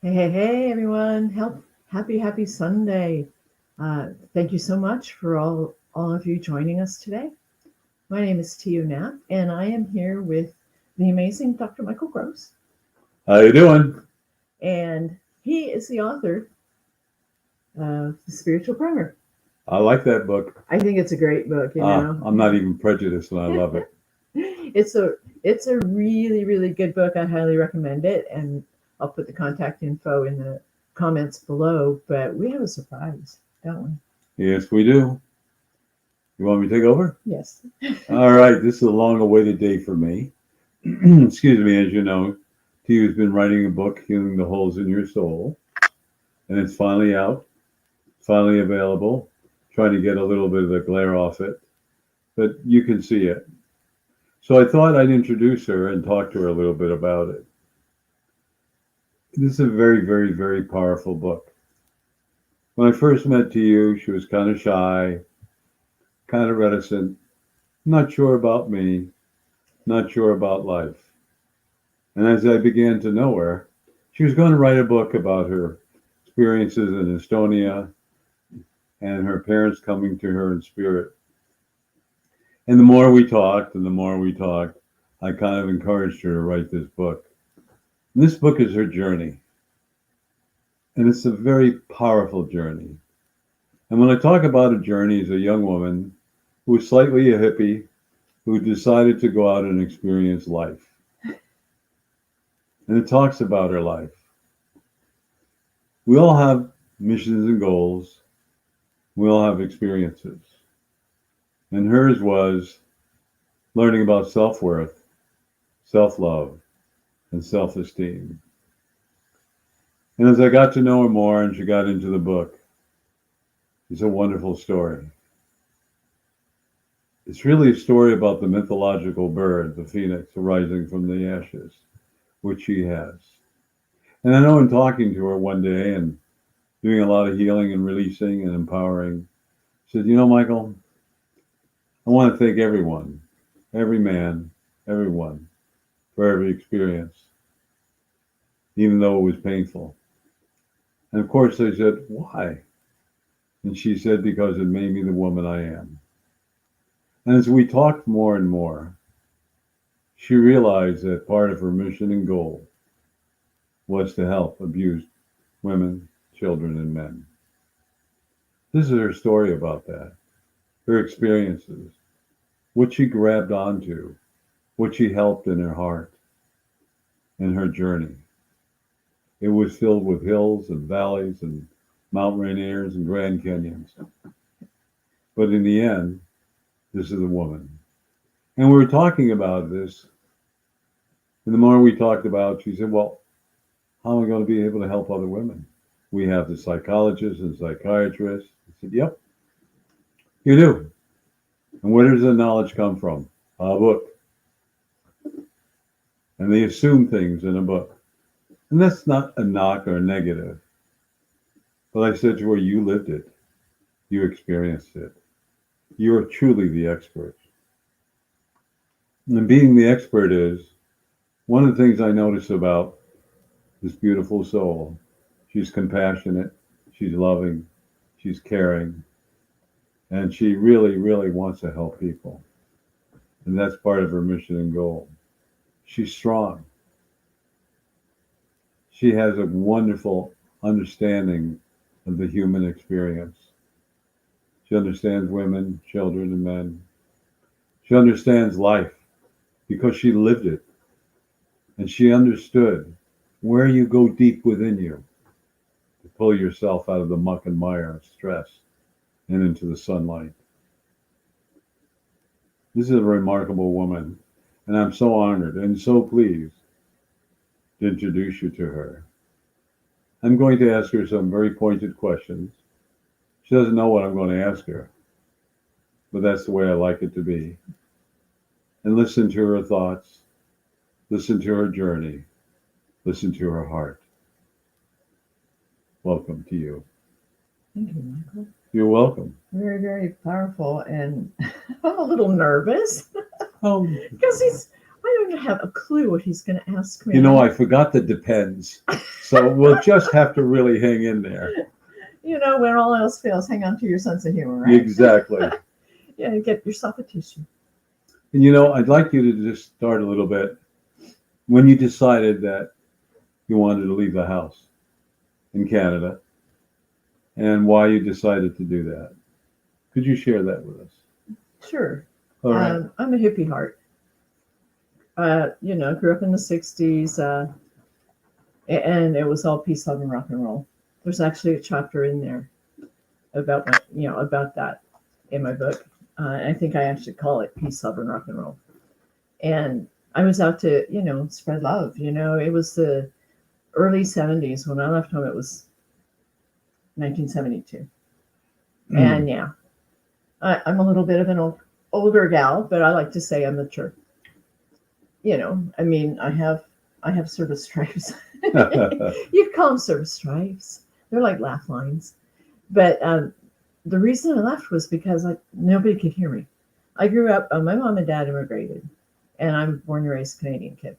Hey, everyone. Happy Sunday. Thank you so much for all of you joining us today. My name is Tiiu Knapp, and I am here with the amazing Dr. Michael Gross. How you doing? And he is the author of The Spiritual Primer. I like that book. I think it's a great book. I'm not even prejudiced, and I love it. It's a really good book. I highly recommend it, and I'll put the contact info in the comments below. But we have a surprise, don't Yes, we do. You want me to take over? we? Yes. All right. This is a long-awaited day for me. Excuse me. As you know, Tiiu has been writing a book, Healing the Holes in Your Soul, and it's finally out, finally available. Trying to get a little bit of the glare off it, but you can see it. So I thought I'd introduce her and talk to her a little bit about it. This is a very powerful book. When I first met Tiiu, she was kind of shy, kind of reticent, not sure about me, not sure about life. And as I began to know her, she was going to write a book about her experiences in Estonia and her parents coming to her in spirit. And the more we talked and the more we talked, I kind of encouraged her to write this book. And this book is her journey. And it's a very powerful journey. And when I talk about a journey as a young woman who was slightly a hippie, who decided to go out and experience life. And it talks about her life. We all have missions and goals. We all have experiences. And hers was learning about self-worth, self-love, and self-esteem. And as I got to know her more and she got into the book, it's a wonderful story. It's really a story about the mythological bird, the phoenix, arising from the ashes, which she has. And I know in talking to her one day and doing a lot of healing and releasing and empowering, she said, Michael, I want to thank everyone, every man, everyone, for every experience, even though it was painful. And of course I said, why? And she said, because it made me the woman I am. And as we talked more and more, she realized that part of her mission and goal was to help abused women, children, and men. This is her story about that, her experiences, what she grabbed onto, what she helped in her heart, and her journey. It was filled with hills and valleys and Mount Rainiers and Grand Canyons. But in the end, this is a woman. And we were talking about this, and the more we talked about it, she said, well, how am I going to be able to help other women? We have the psychologists and psychiatrists. I said, yep, you do. And where does the knowledge come from? A book. And they assume things in a book. And that's not a knock or a negative. But I said to her, you lived it. You experienced it. You are truly the expert. And being the expert is one of the things I notice about this beautiful soul. She's compassionate, she's loving, she's caring, and she really wants to help people. And that's part of her mission and goal. She's strong. She has a wonderful understanding of the human experience. She understands women, children, and men. She understands life because she lived it. And she understood where you go deep within you to pull yourself out of the muck and mire of stress and into the sunlight. This is a remarkable woman, and I'm so honored and so pleased to introduce you to her. I'm going to ask her some very pointed questions. She doesn't know what I'm going to ask her, but that's the way I like it to be. And listen to her thoughts, listen to her journey, listen to her heart. Welcome to you. Thank you, Michael. You're welcome. Very powerful, and I'm a little nervous Oh, because I don't have a clue what he's going to ask me. You know, I forgot the depends. So we'll just have to really hang in there. You know, when all else fails, hang on to your sense of humor, right? Exactly. Yeah, get yourself a tissue. And you know, I'd like you to just start a little bit when you decided that you wanted to leave the house in Canada and why you decided to do that. Could you share that with us? Sure. All right. I'm a hippie heart. You know, grew up in the 60s, and it was all peace, love, and rock and roll. There's actually a chapter in there about about that in my book. I think I actually call it peace, love, and rock and roll. And I was out to, spread love. You know, it was the early 70s when I left home. It was 1972. And yeah, I'm a little bit of an older gal, but I like to say I'm mature. You know, I mean, I have service stripes. You call them service stripes. They're like laugh lines. But the reason I left was because nobody could hear me. I grew up. My mom and dad immigrated, and I'm born and raised Canadian kid.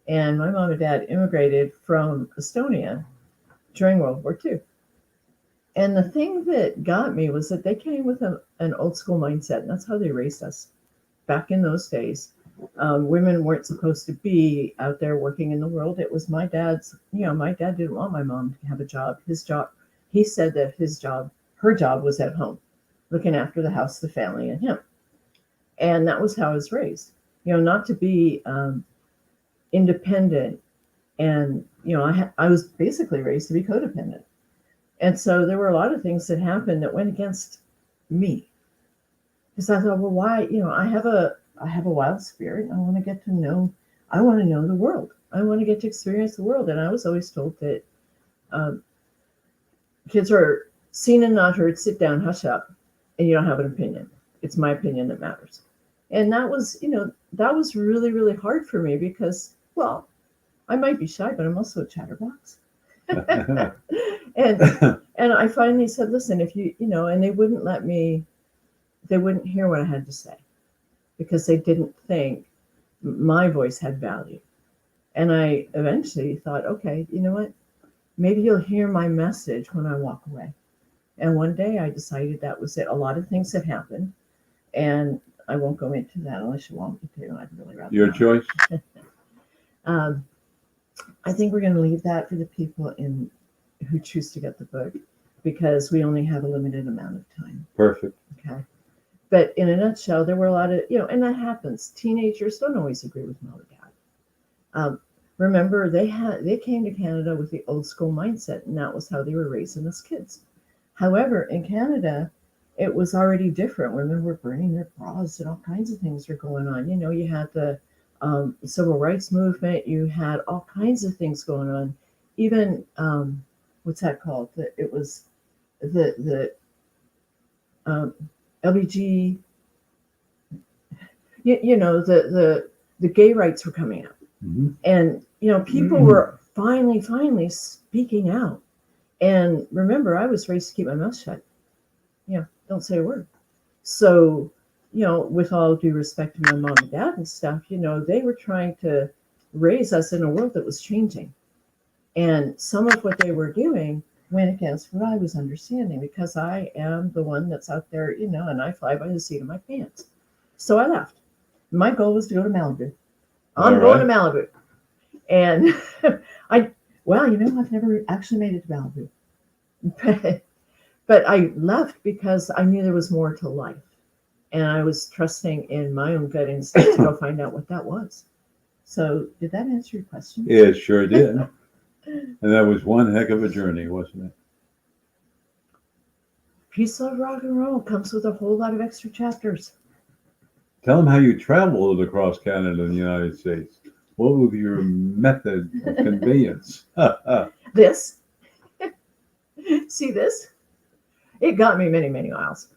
And my mom and dad immigrated from Estonia during World War II. And the thing that got me was that they came with an old school mindset, and that's how they raised us back in those days. Women weren't supposed to be out there working in the world. It was my dad's, my dad didn't want my mom to have a job. His job, he said that her job was at home, looking after the house, the family, and him. And that was how I was raised, not to be independent. And, I was basically raised to be codependent. And so there were a lot of things that happened that went against me. Because I thought, well, why, I have a wild spirit. I want to know the world. I want to get to experience the world. And I was always told that kids are seen and not heard, sit down, hush up, and you don't have an opinion. It's my opinion that matters. And that was really, really hard for me because, well, I might be shy, but I'm also a chatterbox. and I finally said, listen, if and they wouldn't hear what I had to say because they didn't think my voice had value. And I eventually thought, okay, you know what? Maybe you'll hear my message when I walk away. And one day I decided that was it. A lot of things had happened, and I won't go into that unless you want me to. I'd really rather Your not. choice. I think we're going to leave that for the people who choose to get the book because we only have a limited amount of time. Perfect. Okay. But in a nutshell, there were a lot of, and that happens. Teenagers don't always agree with mom or dad. Remember, they came to Canada with the old school mindset, and that was how they were raising us kids. However, in Canada, it was already different. Women were burning their bras and all kinds of things were going on. You had the civil rights movement. You had all kinds of things going on. Even what's that called? It was the LBG. The gay rights were coming out, and people were finally speaking out. And remember, I was raised to keep my mouth shut. Don't say a word. So, with all due respect to my mom and dad and stuff, they were trying to raise us in a world that was changing. And some of what they were doing went against what I was understanding because I am the one that's out there, and I fly by the seat of my pants. So I left. My goal was to go to Malibu. I'm going to Malibu. And I've never actually made it to Malibu. But I left because I knew there was more to life. And I was trusting in my own gut instinct to go find out what that was. So did that answer your question? It sure did. And that was one heck of a journey, wasn't it? Peace, love, rock and roll comes with a whole lot of extra chapters. Tell them how you traveled across Canada and the United States. What was your method of conveyance? This. See this? It got me many, many miles.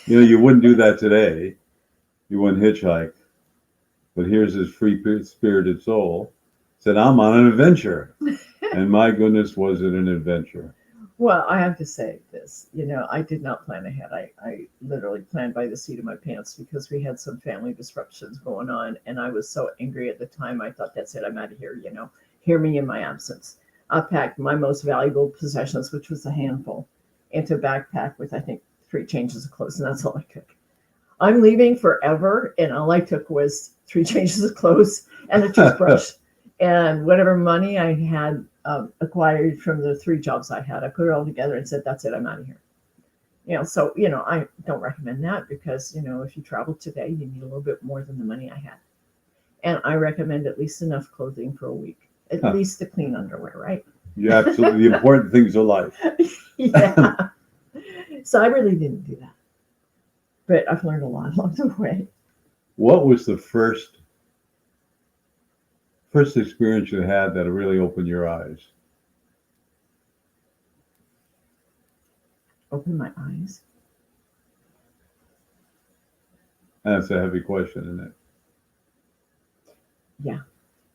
You wouldn't do that today. You wouldn't hitchhike. But here's this free-spirited soul said, I'm on an adventure. And my goodness, was it an adventure. Well, I have to say this, I did not plan ahead. I literally planned by the seat of my pants because we had some family disruptions going on. And I was so angry at the time. I thought, that's it, I'm out of here. Hear me in my absence. I packed my most valuable possessions, which was a handful, into a backpack with, I think, 3 changes of clothes. And that's all I took. I'm leaving forever. And all I took was 3 changes of clothes and a toothbrush and whatever money I had acquired from the 3 jobs I had. I put it all together and said, that's it, I'm out of here. So, I don't recommend that because, if you travel today, you need a little bit more than the money I had. And I recommend at least enough clothing for a week, at Huh. least the clean underwear, right? Yeah, absolutely. The important things of life. Yeah. So I really didn't do that. But I've learned a lot along the way. What was the first experience you had that really opened your eyes? Open my eyes. That's a heavy question, isn't it? Yeah.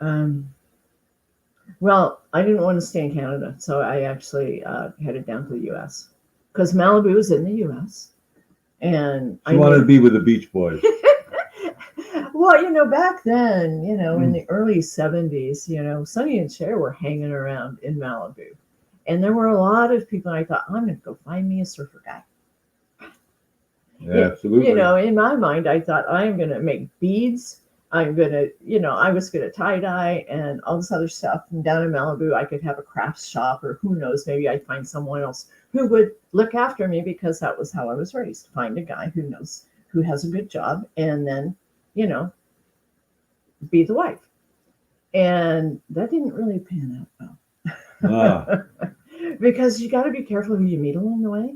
Um, well, I didn't want to stay in Canada, so I actually headed down to the U.S. because Malibu is in the U.S. And She wanted to be with the Beach Boys. Well, back then, in the early 70s, Sonny and Cher were hanging around in Malibu. And there were a lot of people, I thought, I'm going to go find me a surfer guy. Yeah, absolutely. In my mind, I thought, I'm going to make beads. I'm going to, I was going to tie dye and all this other stuff. And down in Malibu, I could have a crafts shop, or who knows, maybe I'd find someone else who would look after me because that was how I was raised. Find a guy who knows, who has a good job, and then, be the wife. And that didn't really pan out well. Because you got to be careful who you meet along the way.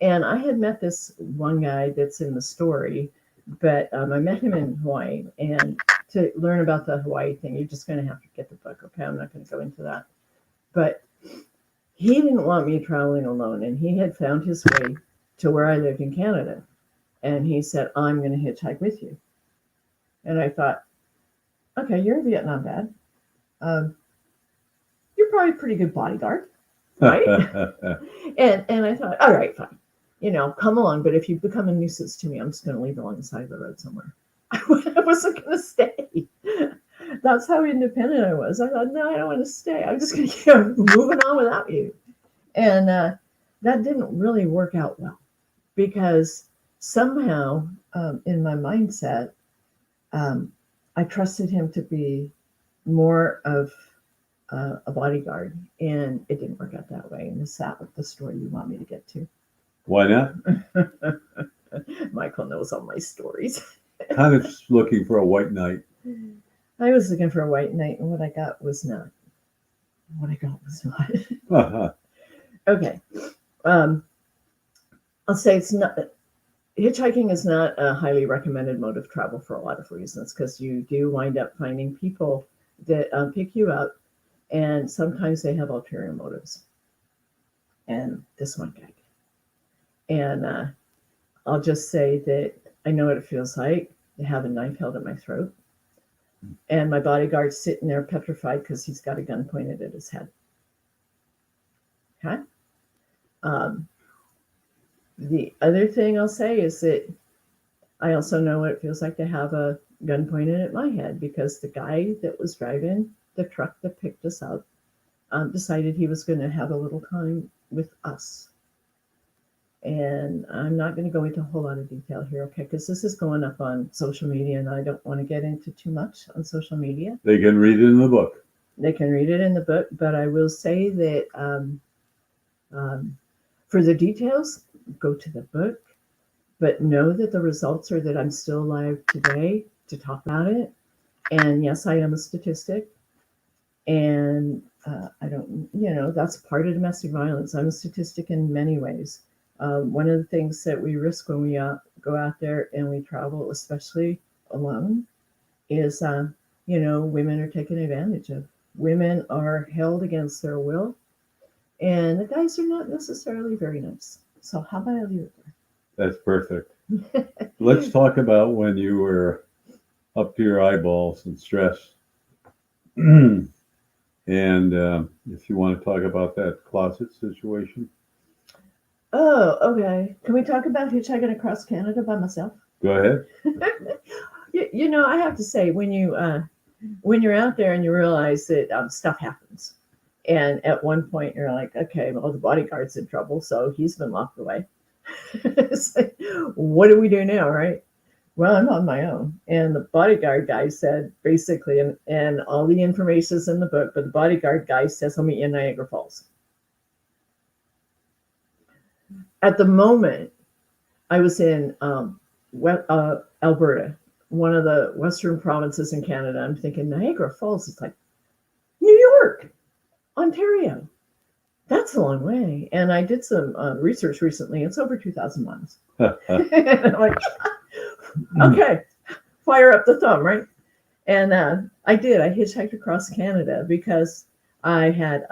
And I had met this one guy that's in the story, but I met him in Hawaii. And to learn about the Hawaii thing, you're just going to have to get the book. Okay, I'm not going to go into that. But he didn't want me traveling alone. And he had found his way to where I lived in Canada. And he said, I'm going to hitchhike with you. And I thought, okay, you're a Vietnam vet. You're probably a pretty good bodyguard, right? and I thought, all right, fine. Come along. But if you become a nuisance to me, I'm just going to leave along the side of the road somewhere. I wasn't going to stay. That's how independent I was. I thought, no, I don't want to stay. I'm just going to keep moving on without you. And that didn't really work out well because somehow in my mindset, I trusted him to be more of a bodyguard, and it didn't work out that way. And is that the story you want me to get to? Why not? Michael knows all my stories. Kind of looking for a white knight. I was looking for a white knight, and what I got was not. What I got was not. Okay. I'll say it's not. Hitchhiking is not a highly recommended mode of travel for a lot of reasons, because you do wind up finding people that pick you up, and sometimes they have ulterior motives. And this one guy. And I'll just say that I know what it feels like to have a knife held at my throat, and my bodyguard's sitting there petrified because he's got a gun pointed at his head. Okay? The other thing I'll say is that I also know what it feels like to have a gun pointed at my head, because the guy that was driving the truck that picked us up decided he was going to have a little time with us. And I'm not going to go into a whole lot of detail here, okay, because this is going up on social media, and I don't want to get into too much on social media. They can read it in the book. They can read it in the book, but I will say that for the details, go to the book, but know that the results are that I'm still alive today to talk about it. And yes, I am a statistic. And I don't, that's part of domestic violence. I'm a statistic in many ways. One of the things that we risk when we go out there and we travel, especially alone, is, women are taken advantage of. Women are held against their will, and the guys are not necessarily very nice. So how about I leave it there? That's perfect. Let's talk about when you were up to your eyeballs in stress. And if you want to talk about that closet situation, Oh, okay. Can we talk about hitchhiking across Canada by myself? go ahead. I have to say, when you're out there and you realize that stuff happens, and at one point you're like, okay, well, the bodyguard's in trouble, so he's been locked away. It's like, what do we do now, right? Well, I'm on my own. And the bodyguard guy said basically, and all the information is in the book, but the bodyguard guy says, I'll meet you in Niagara Falls. At the moment, I was in Alberta, one of the western provinces in Canada. I'm thinking Niagara Falls is like New York, Ontario. That's a long way. And I did some research recently. It's over 2,000 miles. And I'm like, okay, fire up the thumb, right? And I did. I hitchhiked across Canada because I had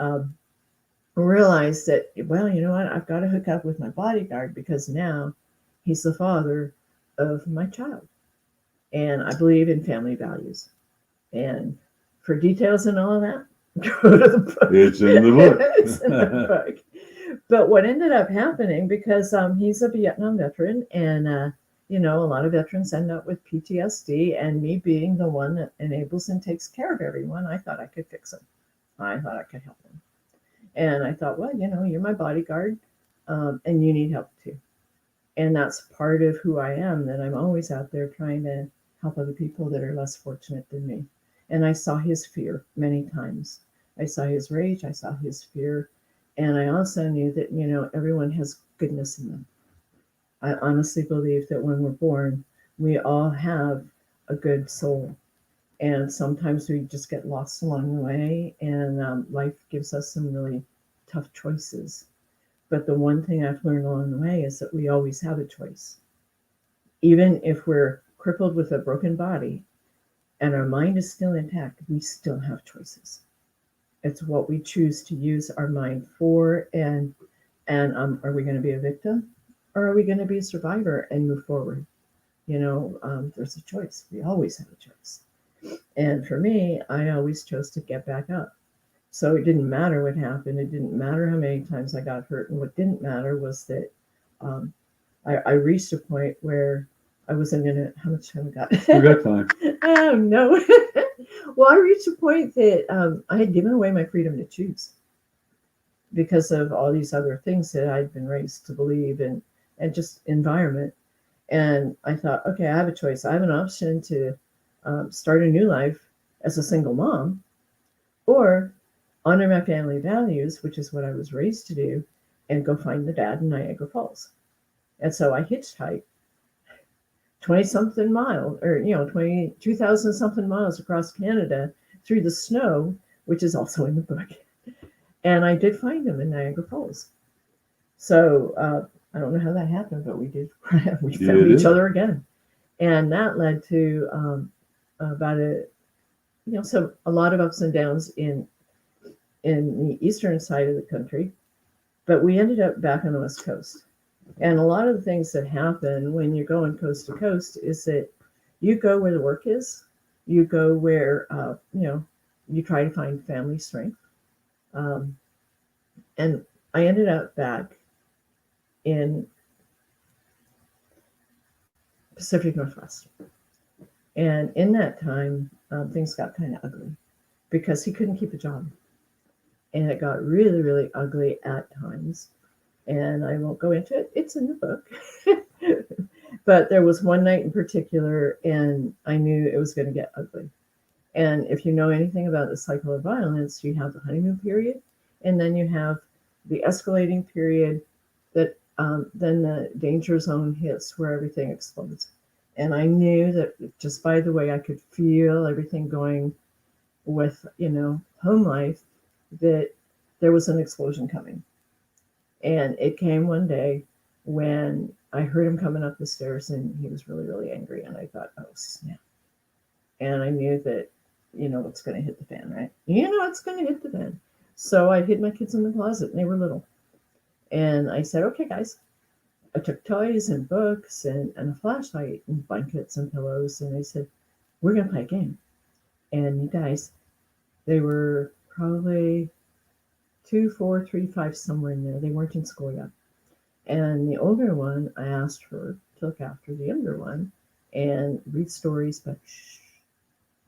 realized that, well, you know what? I've got to hook up with my bodyguard because now he's the father of my child. And I believe in family values. And for details and all of that, go to the book. It's in the book. It's in the book. But what ended up happening, because he's a Vietnam veteran, and a lot of veterans end up with PTSD, and me being the one that enables and takes care of everyone, I thought I could fix him. I thought I could help him. And I thought, well, you're my bodyguard, and you need help too. And that's part of who I am, that I'm always out there trying to help other people that are less fortunate than me. And I saw his fear many times. I saw his rage, I saw his fear, and I also knew that, everyone has goodness in them. I honestly believe that when we're born, we all have a good soul. And sometimes we just get lost along the way, and life gives us some really tough choices. But the one thing I've learned along the way is that we always have a choice. Even if we're crippled with a broken body and our mind is still intact, we still have choices. It's what we choose to use our mind for, and are we going to be a victim, or are we going to be a survivor and move forward? There's a choice. We always have a choice. And for me, I always chose to get back up. So it didn't matter what happened. It didn't matter how many times I got hurt. And what didn't matter was that um, I reached a point where I wasn't going to. How much time we got? We got time. Oh, no. Well, I reached a point that I had given away my freedom to choose because of all these other things that I'd been raised to believe in, and just environment. And I thought, okay, I have a choice. I have an option to start a new life as a single mom, or honor my family values, which is what I was raised to do, and go find the dad in Niagara Falls. And so I hitchhiked 20 something miles, or 22,000 something miles across Canada through the snow, which is also in the book. And I did find him in Niagara Falls. So I don't know how that happened, but we did. We found each other again. And that led to about a lot of ups and downs in the eastern side of the country, but we ended up back on the West Coast. And a lot of the things that happen when you're going coast to coast is that you go where the work is, you go where, you try to find family strength. And I ended up back in Pacific Northwest. And in that time, things got kind of ugly because he couldn't keep a job. And it got really, really ugly at times. And I won't go into it. It's in the book. But there was one night in particular, and I knew it was going to get ugly. And if you know anything about the cycle of violence, you have the honeymoon period, and then you have the escalating period that then the danger zone hits where everything explodes. And I knew that just by the way I could feel everything going with, home life, that there was an explosion coming. And it came one day when I heard him coming up the stairs, and he was really, really angry. And I thought, oh, snap. And I knew that, it's going to hit the fan, right? It's going to hit the fan. So I hid my kids in the closet, and they were little. And I said, okay, guys. I took toys and books and a flashlight and blankets and pillows. And I said, we're going to play a game. And you guys, they were probably 2, 4, 3, 5, somewhere in there. They weren't in school yet. And the older one, I asked her to look after the younger one and read stories, but shh,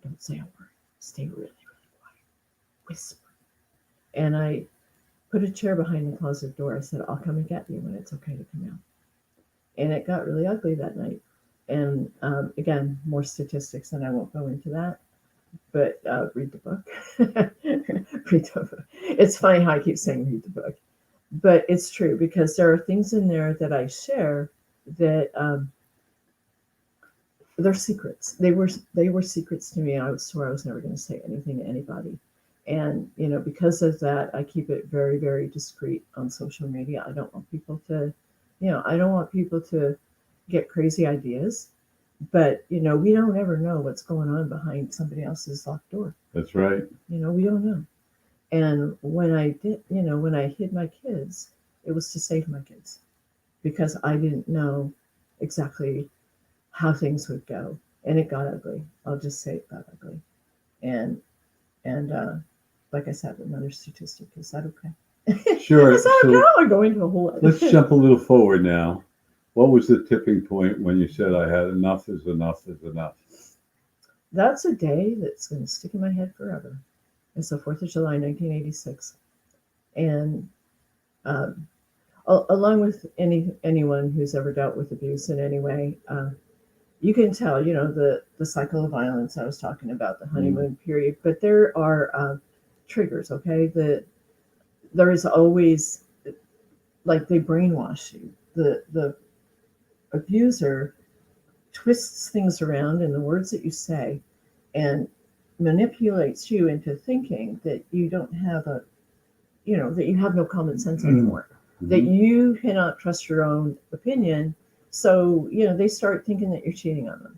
don't say a word. Stay really, really quiet. Whisper. And I put a chair behind the closet door. I said, I'll come and get you when it's okay to come out. And it got really ugly that night. And again, more statistics, and I won't go into that. But read the book. Read the book. It's funny how I keep saying read the book, but it's true because there are things in there that I share that they're secrets. They were secrets to me. I swore I was never going to say anything to anybody, and because of that, I keep it very, very discreet on social media. I don't want people to, I don't want people to get crazy ideas. But we don't ever know what's going on behind somebody else's locked door. That's right. We don't know. And when I did, when I hid my kids, it was to save my kids because I didn't know exactly how things would go, and it got ugly. I'll just say it got ugly. And like I said, another statistic. Is that okay? Sure. Is that okay? I'm going to a whole. Let's jump a little forward now. What was the tipping point when you said I had enough is enough is enough? That's a day that's going to stick in my head forever. It's the 4th of July, 1986. And along with anyone who's ever dealt with abuse in any way, you can tell, the cycle of violence I was talking about, the honeymoon period. But there are triggers, okay? There is always, like, they brainwash you. The abuser twists things around in the words that you say and manipulates you into thinking that you don't have that you have no common sense anymore, that you cannot trust your own opinion. So, they start thinking that you're cheating on them.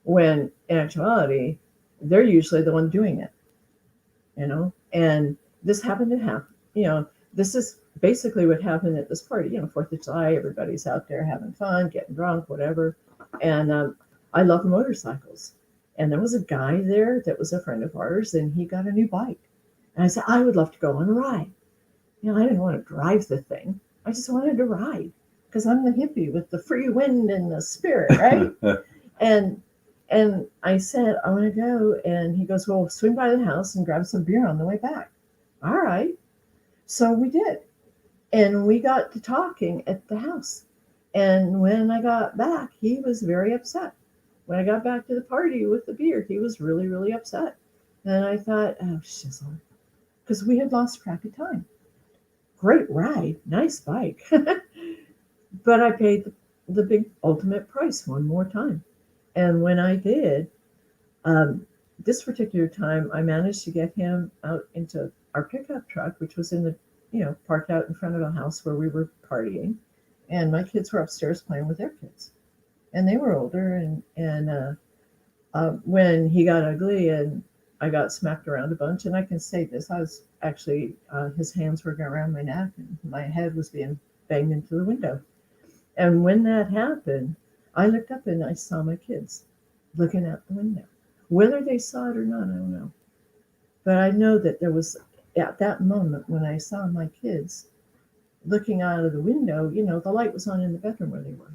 When in actuality, they're usually the one doing it, and this happened to happen, this is basically what happened at this party. 4th of July, everybody's out there having fun, getting drunk, whatever. And I love motorcycles. And there was a guy there that was a friend of ours, and he got a new bike. And I said, I would love to go on a ride. I didn't want to drive the thing. I just wanted to ride because I'm the hippie with the free wind and the spirit, right? and I said, I want to go. And he goes, well, swing by the house and grab some beer on the way back. All right. So we did. And we got to talking at the house. And when I got back, he was very upset. When I got back to the party with the beer, he was really, really upset. And I thought, oh, shizzle. Because we had lost track of time. Great ride. Nice bike. But I paid the big ultimate price one more time. And when I did, this particular time, I managed to get him out into our pickup truck, which was in the parked out in front of the house where we were partying, and my kids were upstairs playing with their kids, and they were older. And when he got ugly and I got smacked around a bunch, and I can say this, I was actually his hands were around my neck, and my head was being banged into the window. And when that happened, I looked up and I saw my kids looking out the window. Whether they saw it or not, I don't know. But I know that there was, at that moment when I saw my kids looking out of the window, the light was on in the bedroom where they were.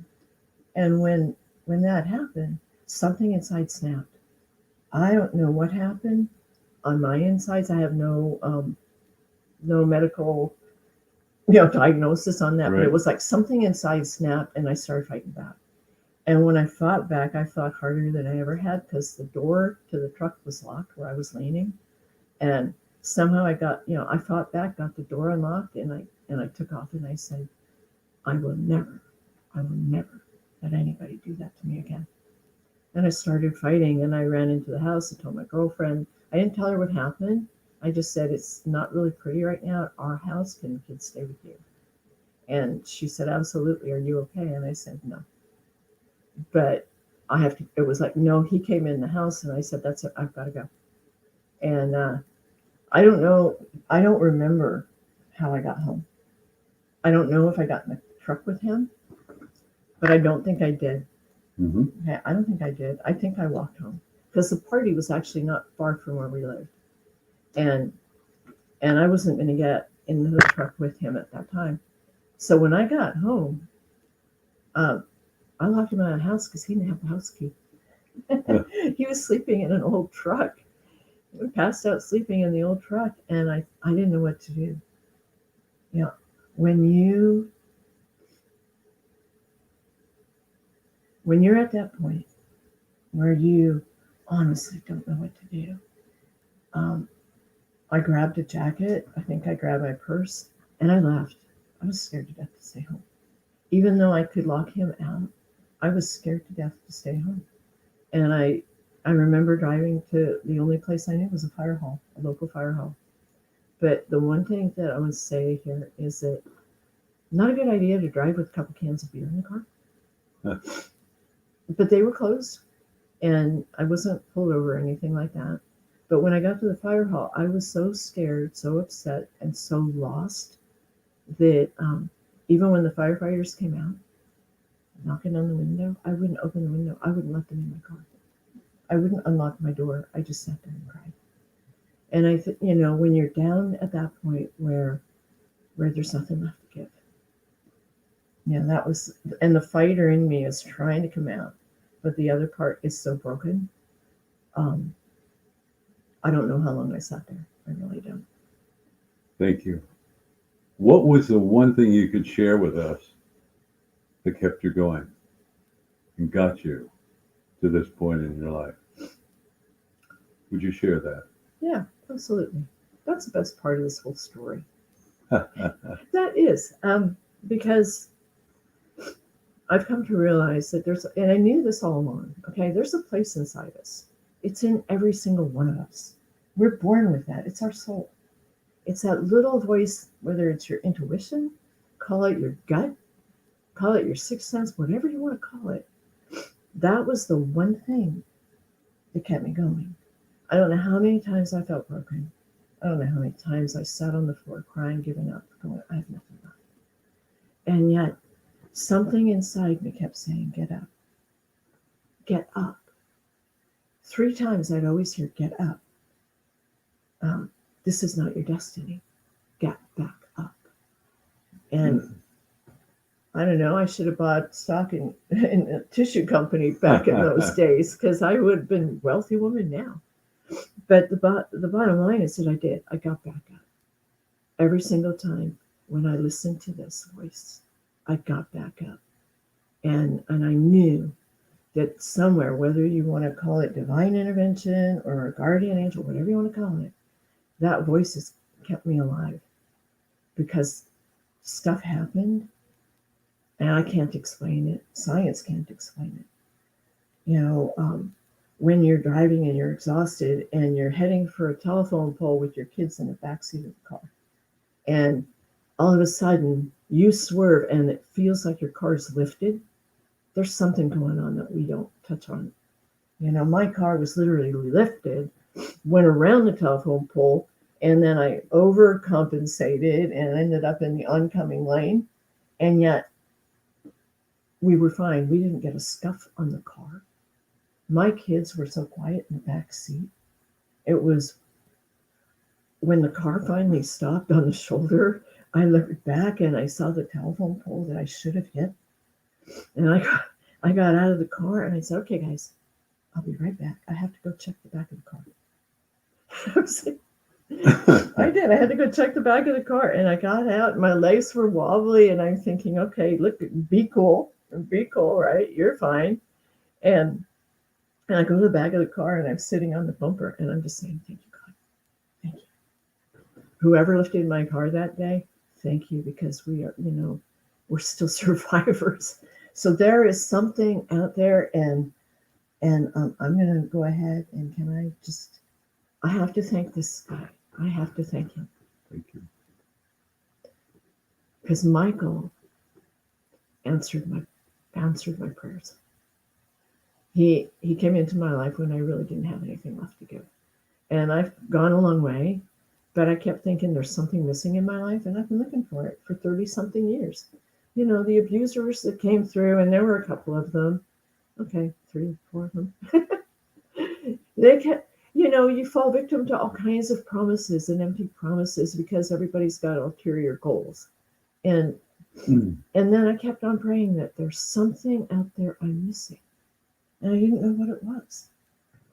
And when that happened, something inside snapped. I don't know what happened on my insides. I have no medical diagnosis on that, right. But it was like something inside snapped and I started fighting back. And when I fought back, I fought harder than I ever had because the door to the truck was locked where I was leaning. And somehow I got, I fought back, got the door unlocked, and I took off and I said, I will never let anybody do that to me again. And I started fighting and I ran into the house and told my girlfriend. I didn't tell her what happened. I just said, it's not really pretty right now at our house. Can the kids stay with you? And she said, absolutely. Are you okay? And I said, no. But I have to, it was like, no, he came in the house and I said, that's it. I've got to go. And I don't know. I don't remember how I got home. I don't know if I got in the truck with him, but I don't think I did. Mm-hmm. I don't think I did. I think I walked home because the party was actually not far from where we lived. And and I wasn't going to get in the truck with him at that time. So when I got home, uh, I locked him out of the house because he didn't have the house key. He was sleeping in an old truck. We passed out sleeping in the old truck, and I didn't know what to do. You know, when you when you're at that point where you honestly don't know what to do, um, I grabbed a jacket. I think I grabbed my purse, and I left. I was scared to death to stay home. Even though I could lock him out, I was scared to death to stay home. And I remember driving to the only place I knew was a fire hall, a local fire hall. But the one thing that I would say here is that not a good idea to drive with a couple cans of beer in the car. But they were closed, and I wasn't pulled over or anything like that. But when I got to the fire hall, I was so scared, so upset, and so lost that even when the firefighters came out, knocking on the window, I wouldn't open the window. I wouldn't let them in my car. I wouldn't unlock my door. I just sat there and cried. And when you're down at that point where there's nothing left to give, that was, and the fighter in me is trying to come out, but the other part is so broken. I don't know how long I sat there. I really don't. Thank you. What was the one thing you could share with us that kept you going and got you to this point in your life? Would you share that? Yeah, absolutely. That's the best part of this whole story. That is, because I've come to realize that and I knew this all along, okay, there's a place inside us. It's in every single one of us. We're born with that. It's our soul. It's that little voice, whether it's your intuition, call it your gut, call it your sixth sense, whatever you want to call it. That was the one thing that kept me going. I don't know how many times I felt broken. I don't know how many times I sat on the floor crying, giving up, going, I have nothing left. And yet, something inside me kept saying, get up. Get up. 3 times I'd always hear, get up. This is not your destiny. Get back up. And I don't know, I should have bought stock in a tissue company back in those days, because I would have been a wealthy woman now. But the bottom line is that I did. I got back up. Every single time when I listened to this voice, I got back up. And I knew that somewhere, whether you want to call it divine intervention or a guardian angel, whatever you want to call it, that voice has kept me alive, because stuff happened and I can't explain it. Science can't explain it. When you're driving and you're exhausted and you're heading for a telephone pole with your kids in the backseat of the car, and all of a sudden you swerve and it feels like your car's lifted, there's something going on that we don't touch on. My car was literally lifted, went around the telephone pole, and then I overcompensated and ended up in the oncoming lane. And yet we were fine. We didn't get a scuff on the car. My kids were so quiet in the back seat. It was when the car finally stopped on the shoulder, I looked back and I saw the telephone pole that I should have hit. And I got out of the car and I said, okay, guys, I'll be right back. I have to go check the back of the car. I did. I had to go check the back of the car, and I got out and my legs were wobbly, and I'm thinking, okay, look, be cool, right? You're fine. And I go to the back of the car and I'm sitting on the bumper and I'm just saying, thank you, God. Thank you. Whoever lifted my car that day, thank you, because we are, we're still survivors. So there is something out there, and I'm going to go ahead and I have to thank this guy. I have to thank him. Thank you. Because Michael answered my prayers. He came into my life when I really didn't have anything left to give. And I've gone a long way, but I kept thinking there's something missing in my life, and I've been looking for it for 30-something years. The abusers that came through, and there were a couple of them. Okay, 3, 4 of them. you fall victim to all kinds of promises and empty promises because everybody's got ulterior goals. And Mm. and then I kept on praying that there's something out there I'm missing. And I didn't know what it was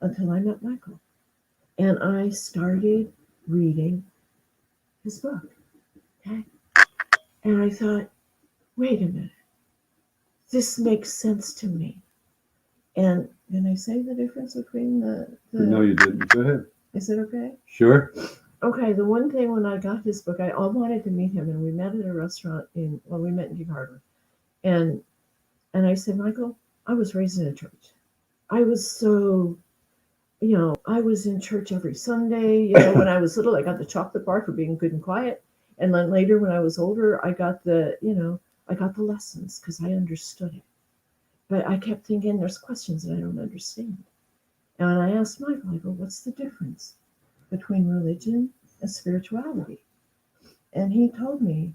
until I met Michael. And I started reading his book. Okay. And I thought, wait a minute, this makes sense to me. And can I say the difference between No, you didn't. Go ahead. is it okay? Sure. Okay, the one thing when I got his book, I all wanted to meet him, and we met at a restaurant we met in Deep Harbor. And I said, Michael, I was raised in a church. I was so, I was in church every Sunday. When I was little, I got the chocolate bar for being good and quiet. And then later, when I was older, I got the lessons because I understood it. But I kept thinking, there's questions that I don't understand. And I asked Michael, I go, what's the difference between religion and spirituality? And he told me,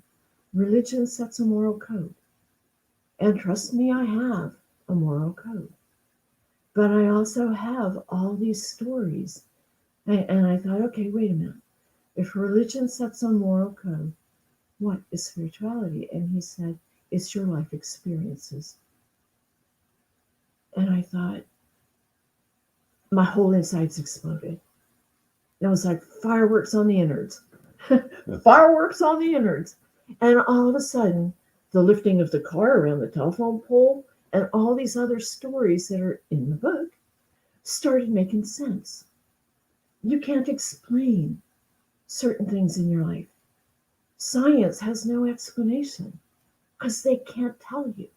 religion sets a moral code. And trust me, I have a moral code. But I also have all these stories. And I thought, okay, wait a minute. If religion sets a moral code, what is spirituality? And he said, it's your life experiences. And I thought, my whole insides exploded. It was like fireworks on the innards. Fireworks on the innards. And all of a sudden, the lifting of the car around the telephone pole and all these other stories that are in the book started making sense. You can't explain certain things in your life. Science has no explanation because they can't tell you.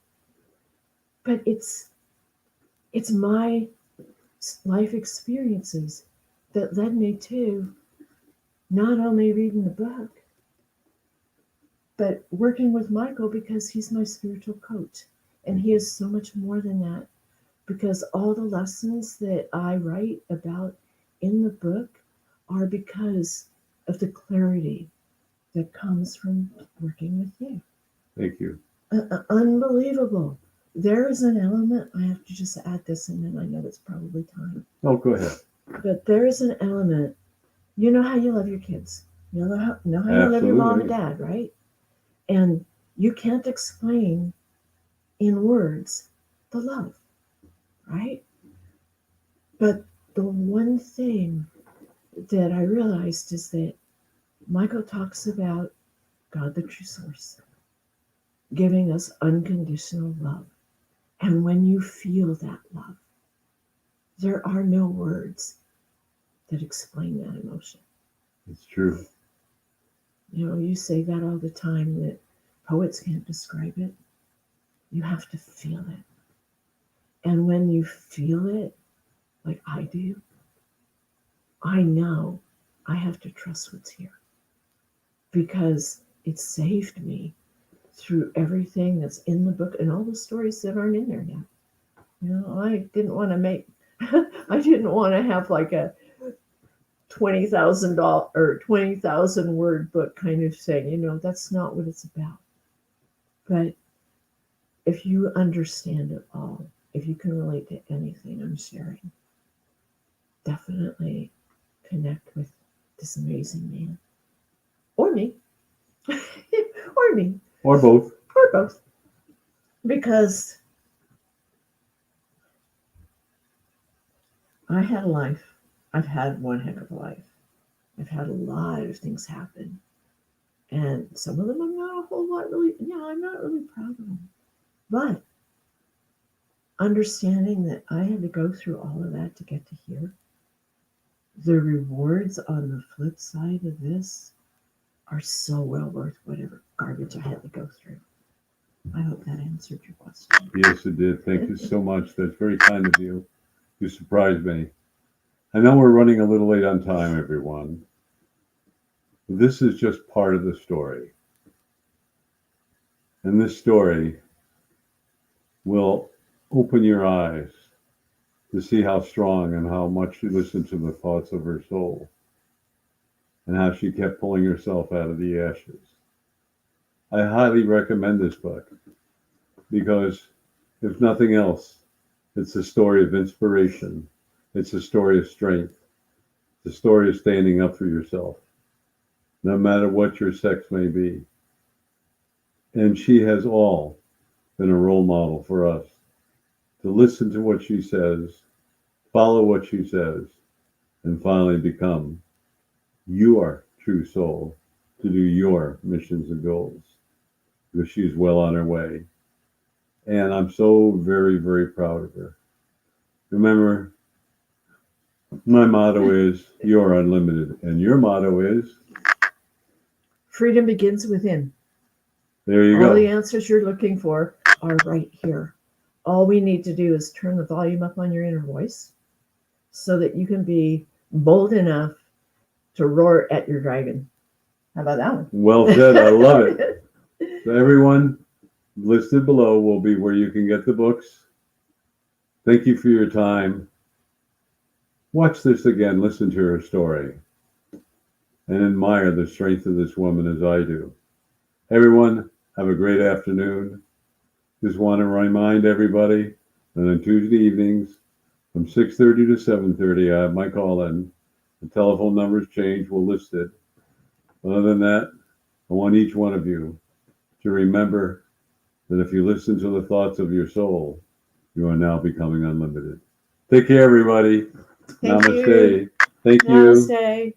But it's my life experiences that led me to not only reading the book, but working with Michael because he's my spiritual coach. And he is so much more than that because all the lessons that I write about in the book are because of the clarity that comes from working with you. Thank you. Unbelievable. There is an element, I have to just add this and then I know it's probably time. Oh, go ahead. But there is an element, you know how you love your kids. You know how you love your mom and dad, right? And you can't explain in words the love, right? But the one thing that I realized is that Michael talks about God, the true source, giving us unconditional love. And when you feel that love, there are no words that explain that emotion. It's true. You say that all the time that poets can't describe it. You have to feel it. And when you feel it, like I do, I know I have to trust what's here because it saved me through everything that's in the book and all the stories that aren't in there now. I didn't want to I didn't want to have like a $20,000 or 20,000 word book kind of thing. That's not what it's about. But if you understand it all, if you can relate to anything I'm sharing, definitely connect with this amazing man. Or me. Or me. Or both. Or both. Because I had a life. I've had one heck of a life. I've had a lot of things happen. And some of them I'm not a whole lot really, I'm not really proud of them. But understanding that I had to go through all of that to get to here, the rewards on the flip side of this are so well worth whatever garbage I had to go through. I hope that answered your question. Yes, it did. Thank you so much. That's very kind of you. You surprised me. I know we're running a little late on time, everyone. This is just part of the story. And this story will open your eyes to see how strong and how much she listened to the thoughts of her soul and how she kept pulling herself out of the ashes. I highly recommend this book because, if nothing else, it's a story of inspiration. It's a story of strength. The story of standing up for yourself, no matter what your sex may be. And she has all been a role model for us to listen to what she says, follow what she says, and finally become your true soul to do your missions and goals, because she's well on her way. And I'm so very, very proud of her. Remember, my motto is you're unlimited, and your motto is Freedom begins within. there you All the go. answers you're looking for are right here. All we need to do is turn the volume up on your inner voice so that you can be bold enough to roar at your dragon. How about that one? Well said. I love it. So everyone listed below will be where you can get the books. Thank you for your time. Watch this again, listen to her story, and admire the strength of this woman as I do. Everyone, have a great afternoon. Just want to remind everybody that on Tuesday evenings from 6:30 to 7:30, I have my call-in. The telephone numbers change. We'll list it. Other than that, I want each one of you to remember that if you listen to the thoughts of your soul, you are now becoming unlimited. Take care, everybody. Thank you. Namaste. Thank you. Namaste.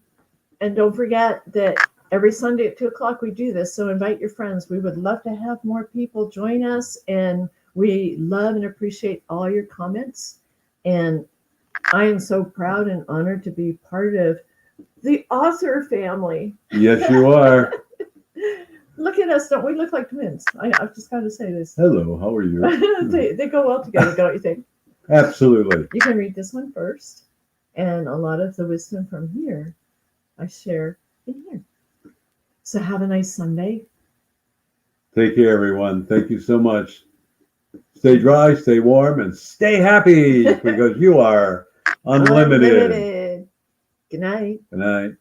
And don't forget that every Sunday at 2 o'clock we do this. So invite your friends. We would love to have more people join us. And we love and appreciate all your comments. And I am so proud and honored to be part of the author family. Yes, you are. Look at us. Don't we look like twins? I've just got to say this. Hello, how are you? they go well together, don't you think? Absolutely. You can read this one first. And a lot of the wisdom from here I share in here. So have a nice Sunday. Take care, everyone. Thank you so much. Stay dry, stay warm, and stay happy because you are unlimited. Good night. Good night.